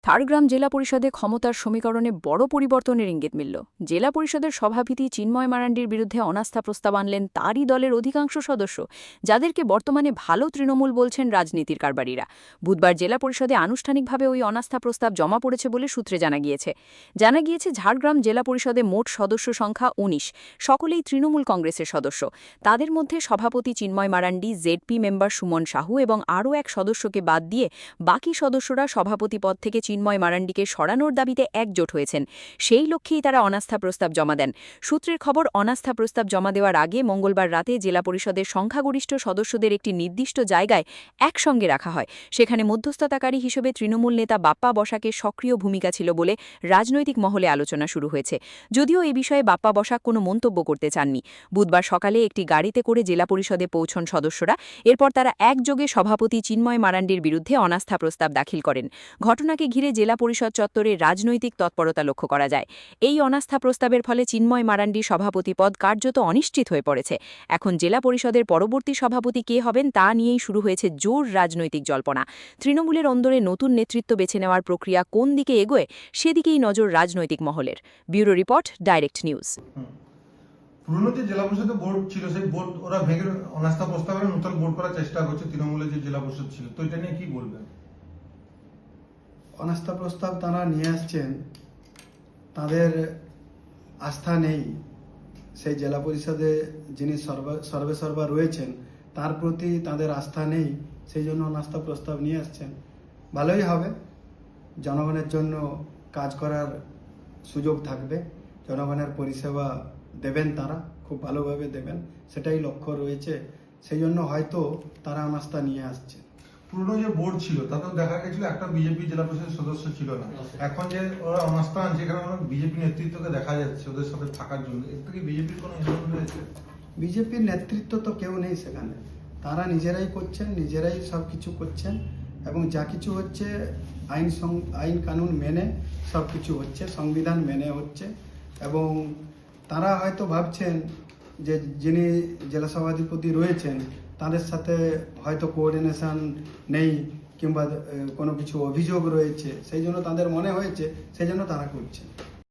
ঝাড়গ্রাম জেলা পরিষদে ক্ষমতার সমীকরণে বড় পরিবর্তনের ইঙ্গিত মিলল। জেলা পরিষদের সভাপতি চিন্ময় মারান্ডির বিরুদ্ধে অনাস্থা প্রস্তাব আনলেন তারই দলের অধিকাংশ সদস্য, যাদেরকে বর্তমানে ভালো তৃণমূল বলছেন রাজনীতির কারবারিরা। বুধবার জেলা পরিষদে আনুষ্ঠানিকভাবে ওই অনাস্থা প্রস্তাব জমা পড়েছে বলে সূত্রে জানা গিয়েছে ঝাড়গ্রাম জেলা পরিষদে মোট সদস্য সংখ্যা ১৯, সকলেই তৃণমূল কংগ্রেসের সদস্য। তাদের মধ্যে সভাপতি চিন্ময় মারান্ডি, জেডপি মেম্বার সুমন সাহু এবং আরও এক সদস্যকে বাদ দিয়ে বাকি সদস্যরা সভাপতি পদ থেকে চিন্ময় মারান্ডিকে সরানোর দাবিতে একজোট হয়েছেন। সেই লক্ষ্যেই তারা অনাস্থা প্রস্তাব জমা দেন। সূত্রের খবর, অনাস্থা প্রস্তাব জমা দেওয়ার আগে মঙ্গলবার রাতে জেলা পরিষদের সংখ্যাগরিষ্ঠ সদস্যদের একটি নির্দিষ্ট জায়গায় একসঙ্গে রাখা হয়। সেখানে মধ্যস্থতাকারী হিসেবে তৃণমূল নেতা বাপ্পা বসাকের সক্রিয় ভূমিকা ছিল বলে রাজনৈতিক মহলে আলোচনা শুরু হয়েছে। যদিও এ বিষয়ে বাপ্পা বসাক কোনো মন্তব্য করতে চাননি। বুধবার সকালে একটি গাড়িতে করে জেলা পরিষদে পৌঁছন সদস্যরা। এরপর তারা একযোগে সভাপতি চিন্ময় মারান্ডির বিরুদ্ধে অনাস্থা প্রস্তাব দাখিল করেন। ঘটনাকে ঘিরে জেলা পরিষদ চত্বরে রাজনৈতিক তৎপরতা লক্ষ্য করা যায়। এই অনাস্থা প্রস্তাবের ফলে চিন্ময় মারান্ডির সভাপতি পদ কার্যত অনিশ্চিত হয়ে পড়েছে। এখন জেলা পরিষদের পরবর্তী সভাপতি কে হবেন তা নিয়েই শুরু হয়েছে জোর রাজনৈতিক জল্পনা। তৃণমূলের অন্দরে নতুন নেতৃত্ব বেছে নেওয়ার প্রক্রিয়া কোন দিকে এগোয়, সেদিকেই নজর রাজনৈতিক মহলের। Bureau report, direct news. পুরনো যে জেলা পরিষদের বোর্ড ছিল, সেই বোর্ড ওরা ভেঙে অনাস্থা প্রস্তাবে নতুন বোর্ড করার চেষ্টা করছে তৃণমূলের যে জেলা পরিষদ ছিল, তো এটা নিয়ে কি বলবেন? অনাস্থা প্রস্তাব তারা নিয়ে আসছেন, তাদের আস্থা নেই সেই জেলা পরিষদে যিনি সর্বেসর্বা রয়েছেন তার প্রতি তাদের আস্থা নেই, সেই জন্য অনাস্থা প্রস্তাব নিয়ে আসছেন। ভালোই হবে, জনগণের জন্য কাজ করার সুযোগ থাকবে, জনগণের পরিষেবা দেবেন, তারা খুব ভালোভাবে দেবেন, সেটাই লক্ষ্য রয়েছে। সেই জন্য হয়তো তারা অনাস্থা নিয়ে আসছে। পুরনো যে বোর্ড ছিল তাতেও দেখা গেছিল একটা বিজেপি জেলা পরিষদের সদস্য ছিল না। এখন যে ওরা অনাস্থা আনছে, এখানে বিজেপি নেতৃত্বকে দেখা যাচ্ছে ওদের সাথে থাকার জন্য। এর থেকে বিজেপির কোনো ইনভলভমেন্ট রয়েছে? বিজেপির নেতৃত্ব তো কেউ নেই সেখানে, তারা নিজেরাই করছেন, নিজেরাই সব কিছু করছেন এবং যা কিছু হচ্ছে আইন কানুন মেনে সব কিছু হচ্ছে, সংবিধান মেনে হচ্ছে। এবং তারা হয়তো ভাবছেন যে যিনি জেলা সভাধিপতি রয়েছেন তাদের সাথে হয়তো কোঅর্ডিনেশন নেই কিংবা কোনো কিছু অভিযোগ রয়েছে, সেই জন্য তাদের মনে হয়েছে, সেই জন্য তারা করছে।